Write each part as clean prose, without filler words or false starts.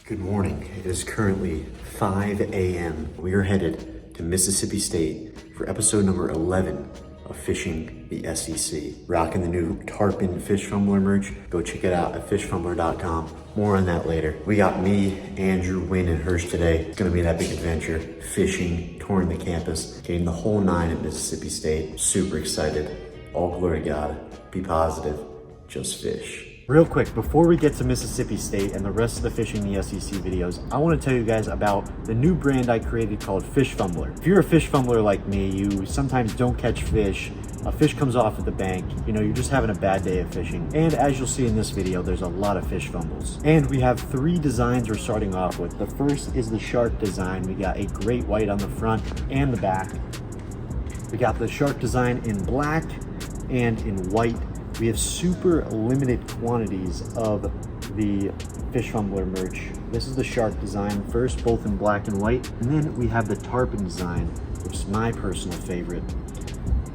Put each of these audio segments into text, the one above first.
Good morning. It is currently 5 a.m. We are headed to Mississippi State for episode number 11 of Fishing the SEC. Rocking the new Tarpon Fish Fumbler merch. Go check it out at fishfumbler.com. More on that later. We got me, Andrew, Wynn, and Hirsch today. It's gonna be that big adventure. Fishing, touring the campus, getting the whole 9 at Mississippi State. Super excited. All glory to God. Be positive. Just fish. Real quick, before we get to Mississippi State and the rest of the Fishing the SEC videos, I want to tell you guys about the new brand I created called Fish Fumbler. If you're a fish fumbler like me, you sometimes don't catch fish, a fish comes off at the bank, you're just having a bad day of fishing. And as you'll see in this video, there's a lot of fish fumbles. And we have 3 designs we're starting off with. The first is the shark design. We got a great white on the front and the back. We got the shark design in black and in white. We have super limited quantities of the Fish Fumbler merch. This is the shark design first, both in black and white. And then we have the tarpon design, which is my personal favorite.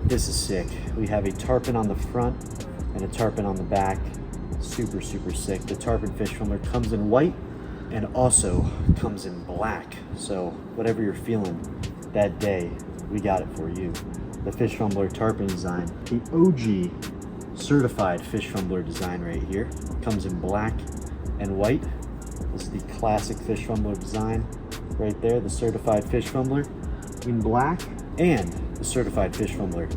This is sick. We have a tarpon on the front and a tarpon on the back. Super, super sick. The tarpon Fish Fumbler comes in white and also comes in black. So whatever you're feeling that day, we got it for you. The Fish Fumbler tarpon design, the OG certified Fish Fumbler design right here. Comes in black and white. This is the classic Fish Fumbler design right there, the certified Fish Fumbler in black and the certified Fish Fumbler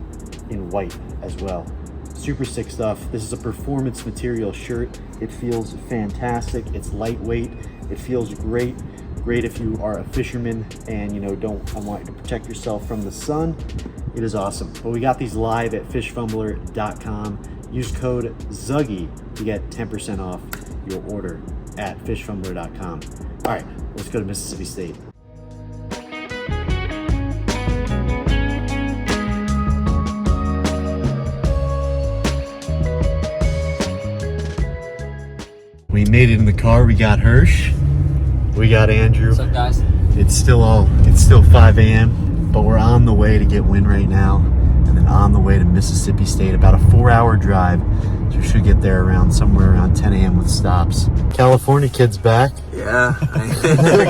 in white as well. Super sick stuff. This is a performance material shirt. It feels fantastic. It's lightweight. It feels great. Great if you are a fisherman and don't want you to protect yourself from the sun. It is awesome. But we got these live at fishfumbler.com. Use code ZUGGY to get 10% off your order at fishfumbler.com. All right, let's go to Mississippi State. We made it in the car. We got Hirsch. We got Andrew. What's up, guys? It's still 5 a.m., but we're on the way to get Wynn right now, and then on the way to Mississippi State, about a 4-hour drive. So we should get there somewhere around 10 a.m. with stops. California kid's back. Yeah,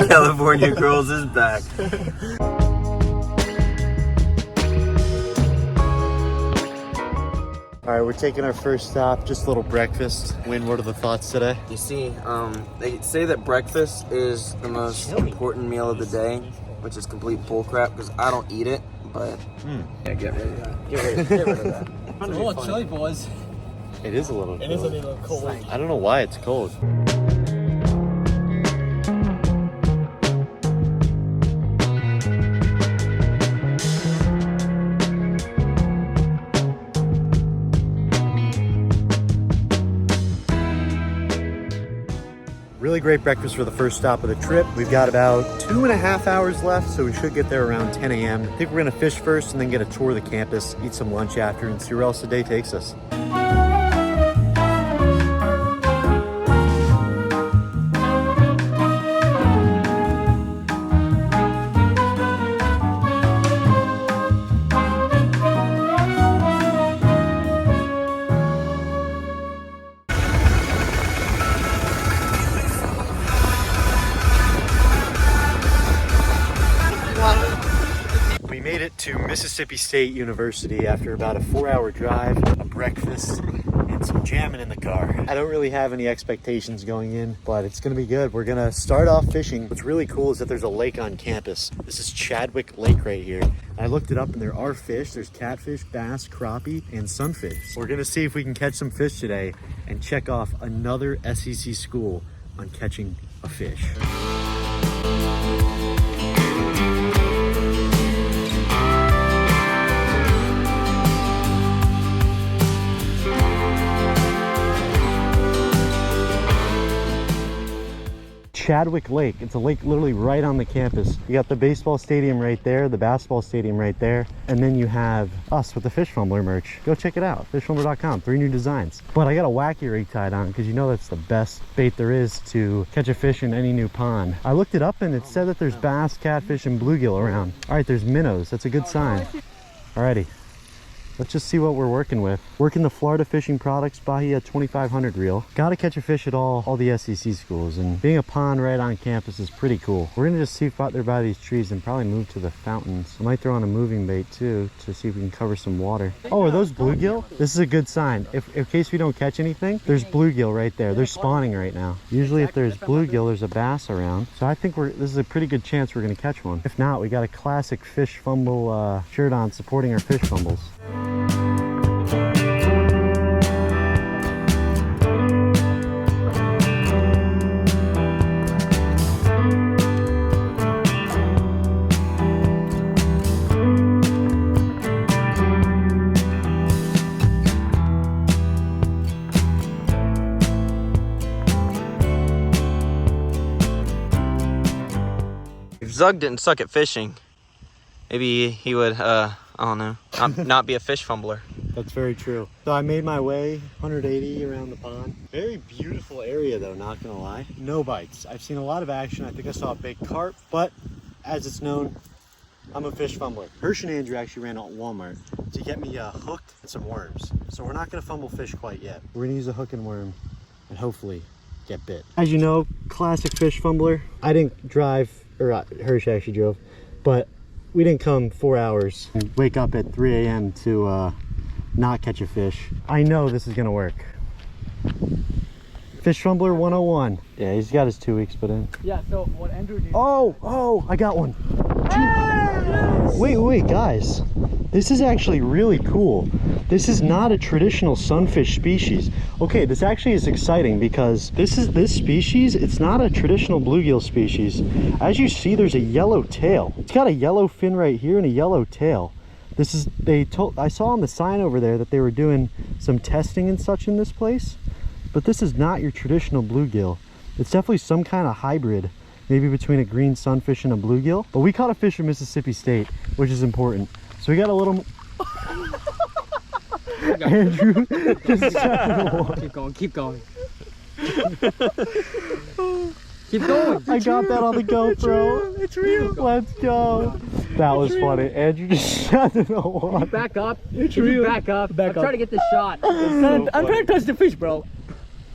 California Girls is back. All right, we're taking our first stop, just a little breakfast. Wynn, what are the thoughts today? You see, they say that breakfast is the most important meal of the day, which is complete bullcrap because I don't eat it, but yeah, get rid of that. Get rid of that. It's a little chilly, boys. It is a little cold. It is a little cold. I don't know why it's cold. Really great breakfast for the first stop of the trip. We've got about 2.5 hours left, so we should get there around 10 a.m. I think we're gonna fish first and then get a tour of the campus, eat some lunch after, and see where else the day takes us. We made it to Mississippi State University after about a 4-hour drive, a breakfast, and some jamming in the car. I don't really have any expectations going in, but it's gonna be good. We're gonna start off fishing. What's really cool is that there's a lake on campus. This is Chadwick Lake right here. I looked it up and there are fish. There's catfish, bass, crappie, and sunfish. We're gonna see if we can catch some fish today and check off another SEC school on catching a fish. Chadwick Lake. It's a lake literally right on the campus. You got the baseball stadium right there, the basketball stadium right there, and then you have us with the Fish Fumbler merch. Go check it out, fishfumbler.com, 3 new designs. But I got a wacky rig tied on because you know that's the best bait there is to catch a fish in any new pond. I looked it up and it said that there's bass, catfish, and bluegill around. All right, there's minnows. That's a good sign. Alrighty. Let's just see what we're working with. Working the Florida Fishing Products Bahia 2500 reel. Gotta catch a fish at all the SEC schools, and being a pond right on campus is pretty cool. We're gonna just see if out there by these trees and probably move to the fountains. I might throw on a moving bait too to see if we can cover some water. Oh, are those bluegill? This is a good sign. If in case we don't catch anything, there's bluegill right there. They're spawning right now. Usually if there's bluegill, there's a bass around. So I think this is a pretty good chance we're gonna catch one. If not, we got a classic Fish Fumble shirt on supporting our fish fumbles. If Zug didn't suck at fishing, maybe he would, I don't know, not be a fish fumbler. That's very true. So I made my way 180 around the pond. Very beautiful area though, not gonna lie. No bites. I've seen a lot of action. I think I saw a big carp, but as it's known, I'm a fish fumbler. Hirsch and Andrew actually ran out at Walmart to get me hooked and some worms. So we're not gonna fumble fish quite yet. We're gonna use a hook and worm and hopefully get bit. As you know, classic fish fumbler. I didn't drive, or Hirsch actually drove, but we didn't come 4 hours and wake up at 3 a.m. to not catch a fish. I know this is gonna work. Fish Fumbler 101. Yeah, he's got his 2 weeks put in. Yeah, so what Andrew did. Oh, I got one. Wait, guys. This is actually really cool. This is not a traditional sunfish species. Okay, this actually is exciting because this species, it's not a traditional bluegill species. As you see, there's a yellow tail. It's got a yellow fin right here and a yellow tail. I saw on the sign over there that they were doing some testing and such in this place, but this is not your traditional bluegill. It's definitely some kind of hybrid, maybe between a green sunfish and a bluegill. But we caught a fish from Mississippi State, which is important. So we got a little. Andrew just Keep going. Keep going. I got that on the GoPro. It's real. Let's go. That was funny. Andrew just sat in the water. Back up. It's real. Back up. I'm trying to get this shot. I'm trying to touch the fish, bro.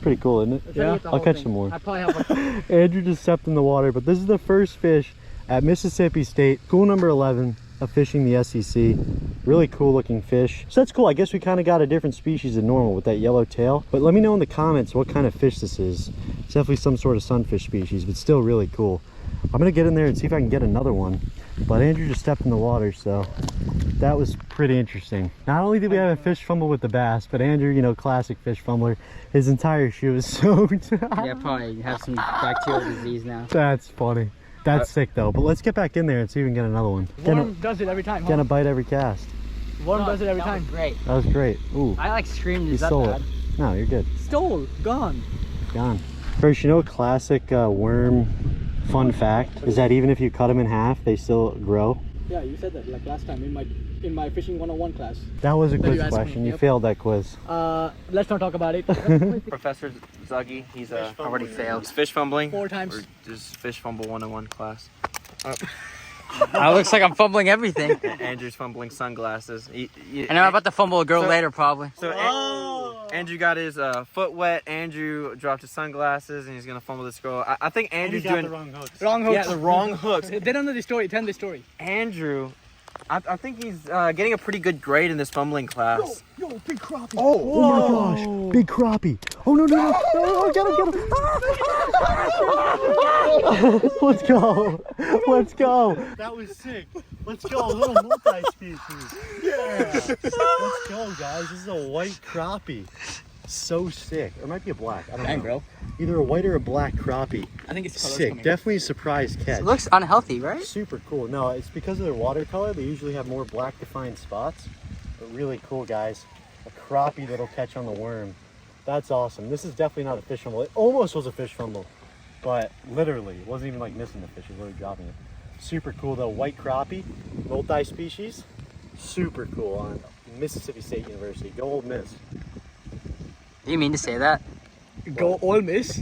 Pretty cool, isn't it? Yeah. I'll catch some more. I probably have one. Andrew just stepped in the water, but this is the first fish at Mississippi State, school number 11 of fishing the SEC. Really cool looking fish. So that's cool. I guess we kind of got a different species than normal with that yellow tail. But let me know in the comments what kind of fish this is. It's definitely some sort of sunfish species, but still really cool. I'm gonna get in there and see if I can get another one. But Andrew just stepped in the water, so that was pretty interesting. Not only did we have a fish fumble with the bass, but Andrew, you know, classic fish fumbler, his entire shoe is soaked. Yeah, probably have some bacterial disease now. That's funny. That's sick though. But let's get back in there and see if we can get another one. Worm does it every time. Gonna bite every cast. Worm does it every time. Great. That was great. Ooh. I like screamed. You Is that stole bad? it. No, you're good. Stole. Gone. Gone. First, you know, a classic worm fun fact is that even if you cut them in half, they still grow. Yeah, you said that like last time in my fishing 101 class. That was a you quiz asked question. me, You yep. failed that quiz. Let's not talk about it. Professor Zuggy, he's already failed. It's 4 fish fumbling. 4 times. Or just fish fumble 101 class. It looks like I'm fumbling everything. Andrew's fumbling sunglasses. And I'm about to fumble a girl later, probably. So Andrew got his foot wet. Andrew dropped his sunglasses, and he's gonna fumble this girl. I think Andrew's doing the wrong hooks. Wrong hooks. Yeah, the wrong hooks. They don't know the story. Tell them the story. Andrew, I think he's getting a pretty good grade in this fumbling class. Yo, big crappie. Oh my gosh, big crappie. Oh no, get him. Let's go. Let's go. That was sick. Let's go, a little multi-species. Yeah. Let's go, guys. This is a white crappie. So sick. Or it might be a black. I don't know. Bro. Either a white or a black crappie. I think it's colors Sick. coming. Definitely a surprise catch. It looks unhealthy, right? Super cool. No, it's because of their watercolor. They usually have more black defined spots. But really cool, guys. A crappie that'll catch on the worm. That's awesome. This is definitely not a fish fumble. It almost was a fish fumble. but literally, it wasn't even like missing the fish, it was literally dropping it. Super cool though, white crappie, multi-species. Super cool on Mississippi State University. Go Ole Miss. Do you mean to say that? Go Ole Miss.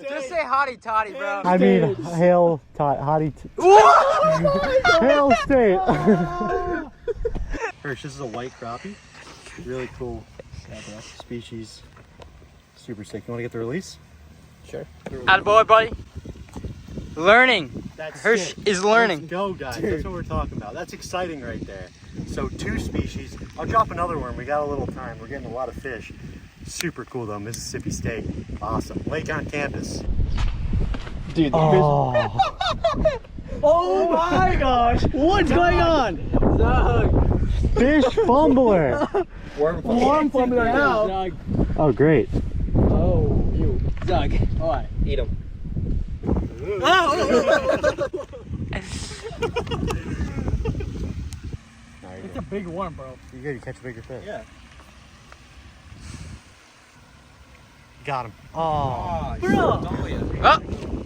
Just say hottie toddy, bro. I mean, hail hottie. Hail State. Hirsch, this is a white crappie. Really cool species. Super sick. You want to get the release? Sure. Attaboy, buddy. Learning. That's Hirsch sick. is learning. Let's go, guys. That's what we're talking about. That's exciting right there. So 2 species. I'll drop another one. We got a little time. We're getting a lot of fish. Super cool though. Mississippi State. Awesome. Lake on campus. Dude, Oh. oh my gosh! What's going on? Zug. Fish fumbler. Worm fumbler now. Zug. Oh, great. Oh, you. Zug. Alright. Eat them. It's a big worm, bro. You good? You catch a bigger fish. Yeah. Got him. Oh. Oh,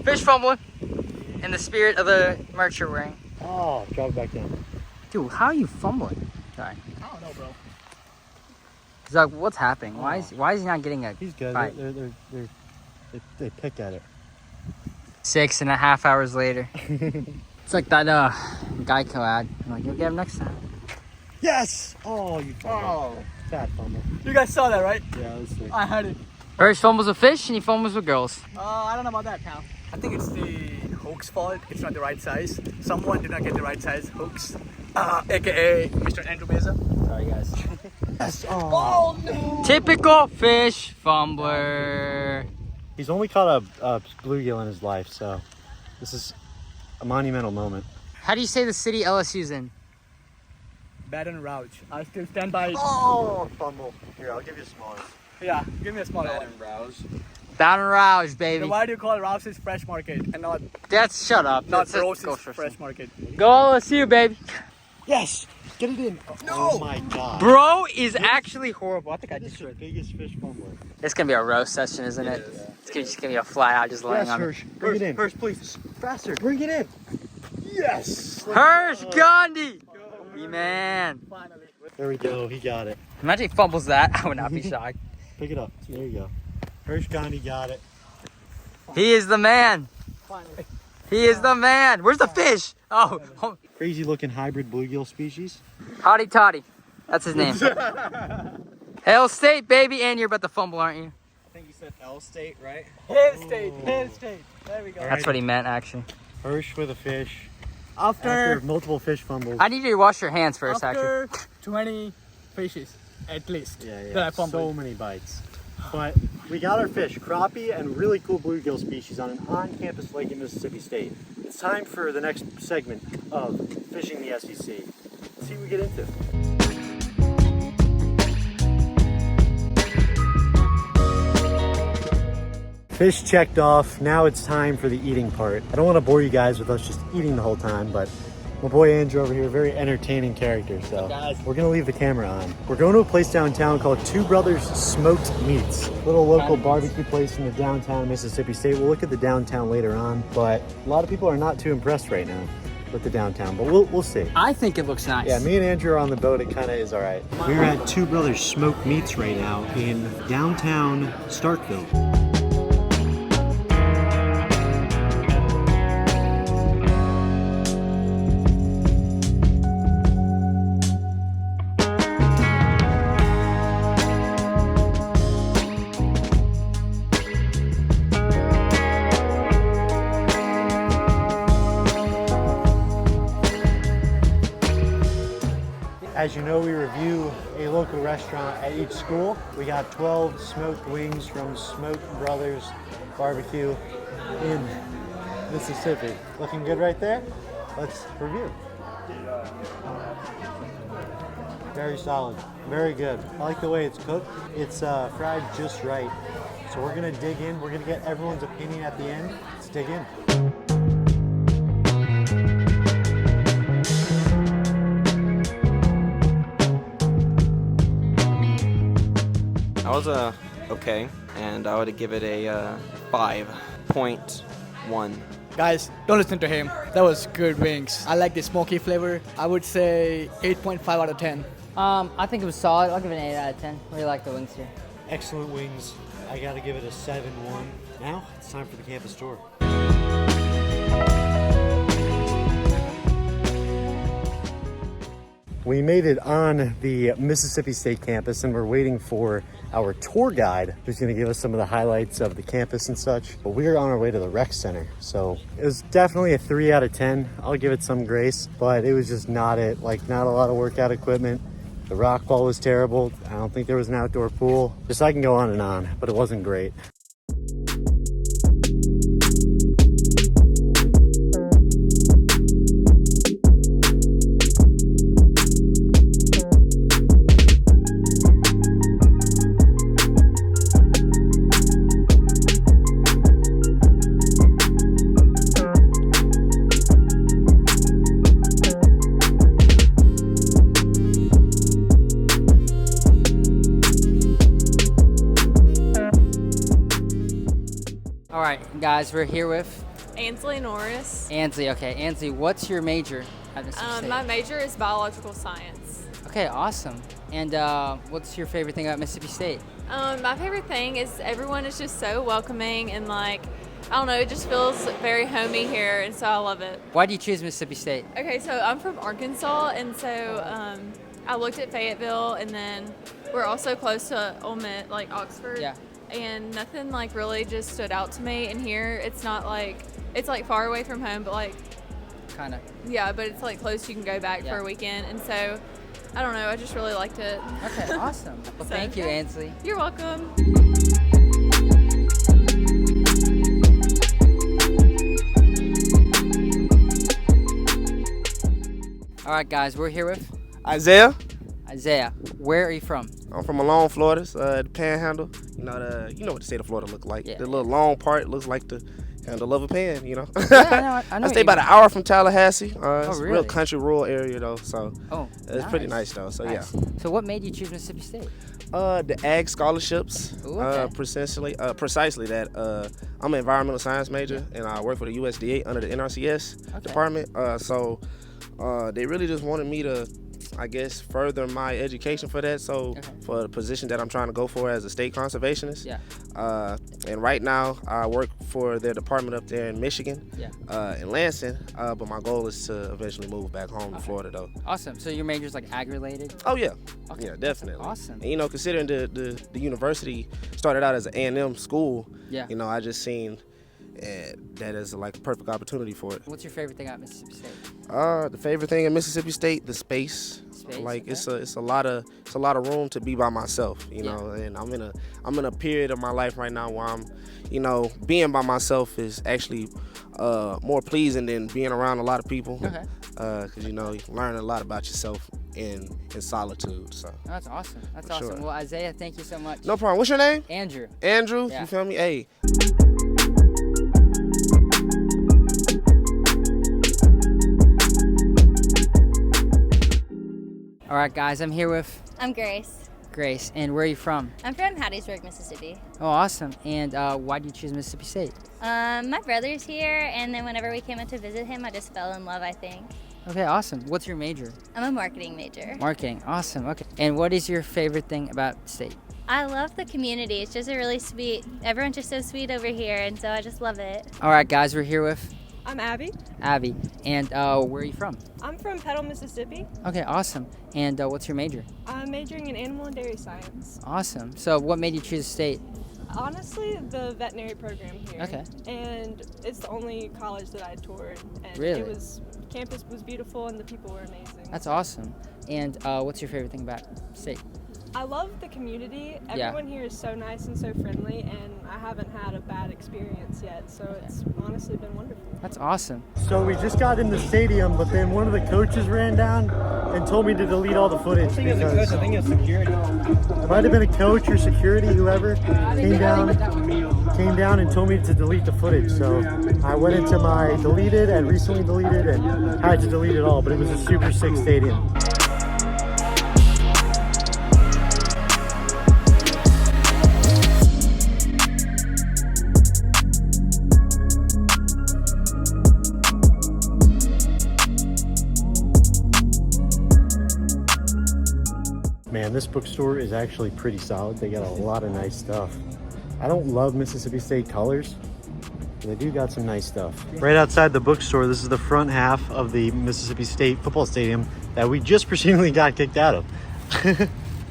fish fumbling. In the spirit of the merch you're wearing. Oh, drop it back down. Dude, how are you fumbling? Sorry. I don't know, bro. Zug, what's happening? Why is he not getting a He's good. bite? They pick at it. 6.5 hours later. It's like that Geico ad. I'm like, you'll get him next time. Yes! Oh, you fumbled. Fat fumble. You guys saw that, right? Yeah, let's see. I had it. Hirsch fumbles with fish and he fumbles with girls. I don't know about that, pal. I think it's the hook's fault. It's not the right size. Someone did not get the right size hooks. AKA Mr. Andrew Meza. Sorry, guys. Yes! Oh. no! Typical fish fumbler. He's only caught a bluegill in his life, so this is a monumental moment. How do you say the city LSU's in? Baton Rouge. I still stand by. Oh, fumble. Here, I'll give you a smaller. Yeah, give me a small one. Baton Rouge, Then baby. why do you call Rouse's Fresh Market and not Shut up. That's Rose's go Fresh Market? Go LSU, baby. Yes! Get it in. Oh my god. Bro is actually horrible. I think I This just is the biggest fish fumbler. It's gonna be a roast session, isn't it? It's just gonna be a fly out just laying Yes, on it. Hirsch. Bring it in. Hirsch, please. Faster. Bring it in. Yes! Hirsch Gandhi! You man. Finally. There we go. He got it. Imagine he fumbles that. I would not be shocked. Pick it up. There you go. Hirsch Gandhi got it. He is the man. Finally. He is the man. Where's the fish? Oh, Crazy looking hybrid bluegill species. Hottie Toddy. That's his name. Hail State, baby. And you're about to fumble, aren't you? I think you said L State, right? Hail State. Hail State. There we go. That's what he meant, actually. Hirsch with a fish. After After multiple fish fumbles. I need you to wash your hands first, actually. 20 fishes, at least. Yeah, That I yeah. fumbled. So many bites. But we got our fish, crappie and really cool bluegill species on an on-campus lake in Mississippi State. It's time for the next segment of Fishing the SEC. Let's see what we get into. Fish checked off. Now it's time for the eating part. I don't want to bore you guys with us just eating the whole time, but my boy Andrew over here, very entertaining character, so we're gonna leave the camera on. We're going to a place downtown called Two Brothers Smoked Meats, little local barbecue place in the downtown Mississippi State. We'll look at the downtown later on, but a lot of people are not too impressed right now with the downtown, but we'll see. I think it looks nice. Yeah, me and Andrew are on the boat. It kind of is all right. We're at Two Brothers Smoked Meats right now in downtown Starkville. As you know, we review a local restaurant at each school. We got 12 smoked wings from Smoked Brothers Barbecue in Mississippi. Looking good right there? Let's review. Very solid, very good. I like the way it's cooked. It's fried just right. So we're gonna dig in. We're gonna get everyone's opinion at the end. Let's dig in. I was okay, and I would give it a 5.1. Guys, don't listen to him. That was good wings. I like the smoky flavor. I would say 8.5 out of 10. I think it was solid. I'll give it an 8 out of 10. Really like the wings here. Excellent wings. I gotta give it a 7-1. Now it's time for the campus tour. We made it on the Mississippi State campus and we're waiting for our tour guide who's going to give us some of the highlights of the campus and such. But we're on our way to the rec center. So it was definitely a 3 out of 10. I'll give it some grace, but it was just not it. Like, not a lot of workout equipment. The rock wall was terrible. I don't think there was an outdoor pool. Just, I can go on and on, but it wasn't great. All right, guys, we're here with Ansley Norris. Ansley. Okay, Ansley, what's your major at Mississippi State? My major is biological science. Okay, awesome. And what's your favorite thing about Mississippi State? My favorite thing is everyone is just so welcoming and like, I don't know, it just feels very homey here, and so I love it. Why do you choose Mississippi State? Okay, so I'm from Arkansas, and so I looked at Fayetteville, and then we're also close to Ole Miss, like Oxford. Yeah. And nothing like really just stood out to me. And here, it's not like, it's like far away from home, but like, Kind of. yeah, but it's like close. You can go back Yeah. for a weekend, and so I don't know. I just really liked it. Okay, awesome. Well, So, thank you, yeah. Ansley. You're welcome. All right, guys, we're here with Isaiah. Isaiah. Where are you from? I'm from Malone, Florida. The Panhandle. You know what the state of Florida look like. Yeah. The little long part looks like the handle of a pan. You know. Yeah, I know I what stay you about mean. an hour from Tallahassee. It's a really? real country, rural area though. So Oh, it's pretty nice though. So Nice. So what made you choose Mississippi State? the ag scholarships. Ooh, okay. Precisely that. I'm an environmental science major and I work for the USDA under the NRCS Okay. department. So they really just wanted me to, I guess, further my education for that. So Okay. for the position that I'm trying to go for as a state conservationist. Yeah. And right now I work for their department up there in Michigan, Yeah. in Lansing. But my goal is to eventually move back home to Okay. Florida though. Awesome. So your major's like ag related? Oh yeah, Okay. yeah, definitely. Awesome. And, considering the university started out as an A&M school, Yeah. I just seen that as like a perfect opportunity for it. What's your favorite thing about Mississippi State? The favorite thing in Mississippi State, the space. Space, Like okay. it's a lot of room to be by myself, know, and I'm in a period of my life right now where I'm, being by myself is actually more pleasing than being around a lot of people. Okay. Because you learn a lot about yourself in solitude. So Oh, that's awesome. That's For awesome. sure. Well, Isaiah, thank you so much. no problem. What's your name? Andrew. Andrew. Yeah. You feel me? Hey. All right, guys, I'm here with I'm Grace. Grace. And where are you from? I'm from Hattiesburg, Mississippi. Oh, awesome. And why did you choose Mississippi State? My brother's here, and then whenever we came in to visit him, I just fell in love, I think. Okay, awesome. What's your major? I'm a marketing major. Marketing. Awesome. Okay. And what is your favorite thing about State? I love the community. It's just a really sweet, everyone's just so sweet over here, and so I just love it. All right, guys, we're here with I'm Abby. Abby. And where are you from? I'm from Petal, Mississippi. Okay, awesome. And what's your major? I'm majoring in animal and dairy science. Awesome. So what made you choose State? Honestly, the veterinary program here. Okay. And it's the only college that I toured. And Really? campus was beautiful and the people were amazing. That's awesome. And what's your favorite thing about State? I love the community. Yeah. Everyone here is so nice and so friendly, and I haven't had a bad experience yet, so it's honestly been wonderful. That's awesome. So we just got in the stadium, but then one of the coaches ran down and told me to delete all the footage. I think it's security. It might have been a coach or security, whoever came down and told me to delete the footage. So I went into my deleted and recently deleted and had to delete it all, but it was a super sick stadium. and this bookstore is actually pretty solid. They got a lot of nice stuff. I don't love Mississippi State colors, but they do got some nice stuff. Right outside the bookstore, this is the front half of the Mississippi State football stadium that we just presumably got kicked out of.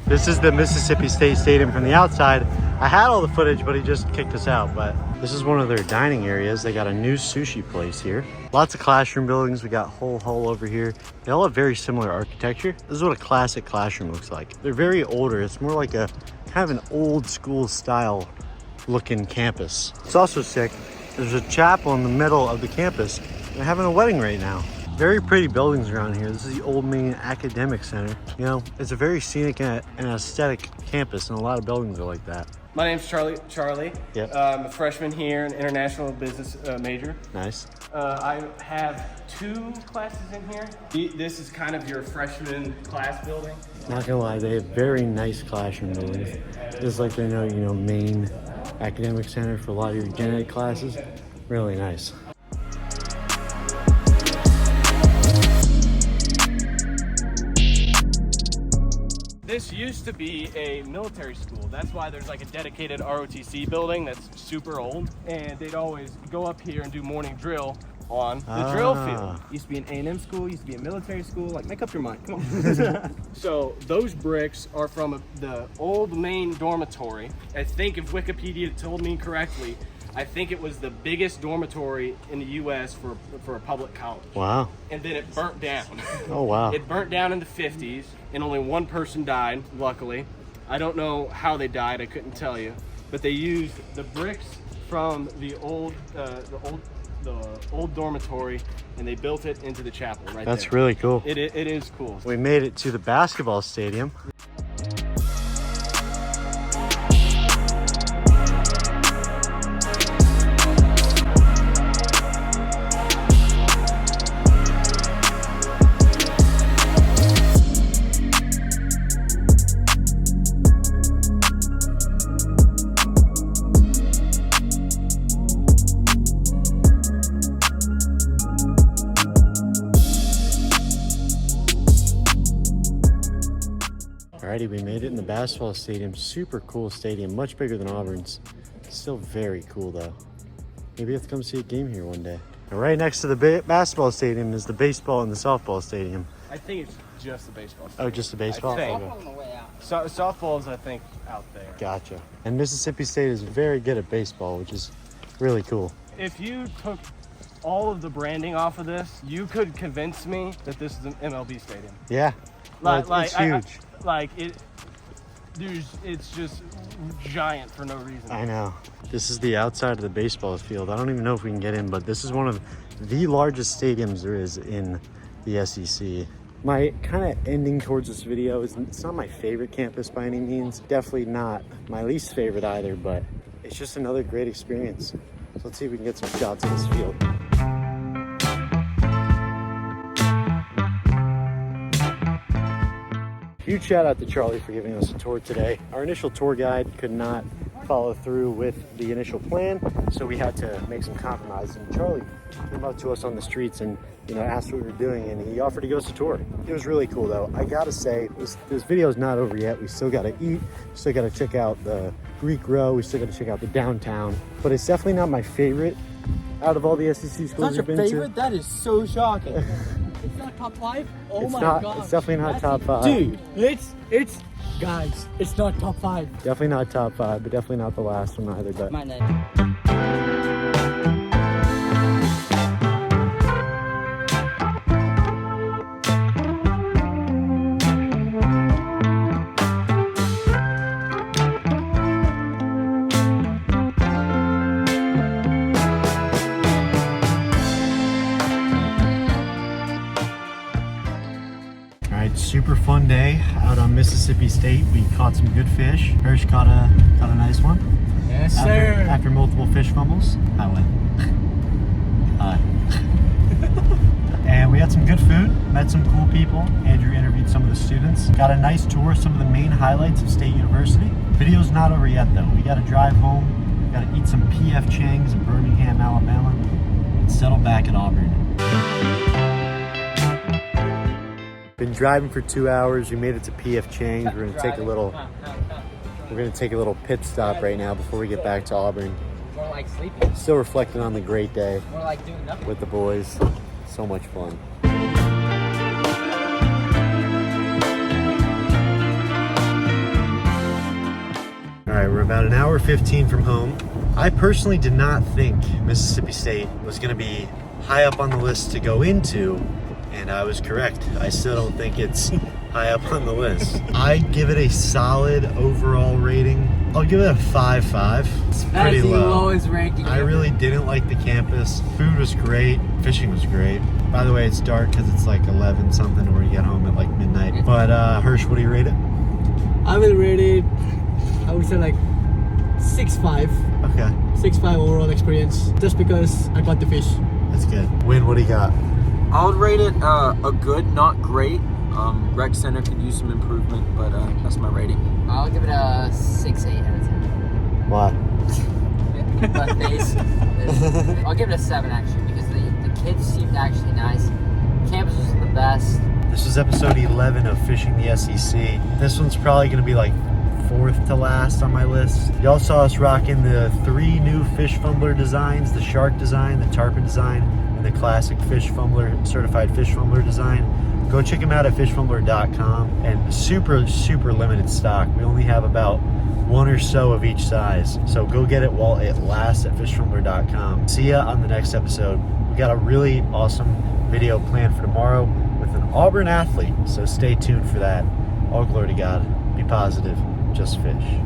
This is the Mississippi State Stadium from the outside. I had all the footage, but he just kicked us out. But this is one of their dining areas. They got a new sushi place here. Lots of classroom buildings. We got whole hall over here. They all have very similar architecture. This is what a classic classroom looks like. They're very older. It's more like a kind of an old school style looking campus. It's also sick. There's a chapel in the middle of the campus. They're having a wedding right now. Very pretty buildings around here. This is the Old Main Academic Center. You know, it's a very scenic and aesthetic campus, and a lot of buildings are like that. My name's Charlie. Yep. I'm a freshman here, an international business major. Nice. I have 2 classes in here. This is kind of your freshman class building. Not gonna lie, they have very nice classroom buildings. Just like they know, main academic center for a lot of your gen ed classes. Really nice. This used to be a military school. That's why there's like a dedicated ROTC building that's super old. And they'd always go up here and do morning drill on the drill field. Used to be an A&M school, used to be a military school. Like, make up your mind, come on. So those bricks are from the old main dormitory. I think if Wikipedia told me correctly, I think it was the biggest dormitory in the U.S. for a public college. Wow. And then it burnt down. Oh, wow. It burnt down in the 50s, and only one person died, luckily. I don't know how they died, I couldn't tell you. But they used the bricks from the old dormitory, and they built it into the chapel right there. That's really cool. It is cool. We made it to the basketball stadium. Alrighty, we made it in the basketball stadium. Super cool stadium, much bigger than Auburn's. Still very cool though. Maybe we have to come see a game here one day. And right next to the basketball stadium is the baseball and the softball stadium. I think it's just the baseball stadium. Oh, just the baseball? I think. Okay. Softball's on the way out. Softball's, I think, out there. Gotcha. And Mississippi State is very good at baseball, which is really cool. If you took all of the branding off of this, you could convince me that this is an MLB stadium. Yeah. It's huge. It's just giant for no reason. I know. This is the outside of the baseball field. I don't even know if we can get in, but this is one of the largest stadiums there is in the SEC. My kind of ending towards this video is, it's not my favorite campus by any means. Definitely not my least favorite either, but it's just another great experience. So let's see if we can get some shots of this field. Huge shout out to Charlie for giving us a tour today. Our initial tour guide could not follow through with the initial plan, so we had to make some compromises. And Charlie came up to us on the streets and asked what we were doing, and he offered to give us a tour. It was really cool though. I gotta say, this video is not over yet. We still gotta eat, still gotta check out the Greek Row, we still gotta check out the downtown, but it's definitely not my favorite out of all the SEC schools we've been to. Not your favorite? That is so shocking. It's not top 5? Oh my god. It's definitely not top 5. Dude, it's guys, it's not top 5. Definitely not top 5, but definitely not the last one either. But My name. super fun day out on Mississippi State. We caught some good fish. Hirsch caught a nice one. Yes, sir. After multiple fish fumbles. Highway. And we had some good food, met some cool people. Andrew interviewed some of the students. Got a nice tour of some of the main highlights of State University. Video's not over yet though. We gotta drive home, we gotta eat some P.F. Chang's in Birmingham, Alabama, and settle back at Auburn. Been driving for 2 hours. We made it to PF Chang's. We're gonna take a little pit stop right now before we get back to Auburn. More like sleeping. Still reflecting on the great day More like doing nothing. with the boys. So much fun. All right, we're about an hour 15 from home. I personally did not think Mississippi State was gonna be high up on the list to go into, and I was correct. I still don't think it's high up on the list. I'd give it a solid overall rating. I'll give it a 5.5. It's pretty low. lowest ranking. I really didn't like the campus. Food was great. Fishing was great. By the way, it's dark because it's like 11 something or you get home at like midnight. But Hirsch, what do you rate it? I will rate it, I would say like 6.5. Okay, 6.5 overall experience, just because I got the fish. that's good. Win, what do you got? I would rate it a good, not great. Rec Center could use some improvement, but that's my rating. I'll give it a 6.8 out of 10. Why? But base. I'll give it a 7 actually, because the kids seemed actually nice. Campus was the best. This was episode 11 of Fishing the SEC. This one's probably going to be like 4th to last on my list. Y'all saw us rocking the 3 new fish fumbler designs, the shark design, the tarpon design, and the classic fish fumbler, certified fish fumbler design. Go check them out at fishfumbler.com, and super limited stock. We only have about 1 or so of each size. So go get it while it lasts at fishfumbler.com. See ya on the next episode. We got a really awesome video planned for tomorrow with an Auburn athlete, so stay tuned for that. All glory to God. Be positive. Just fish.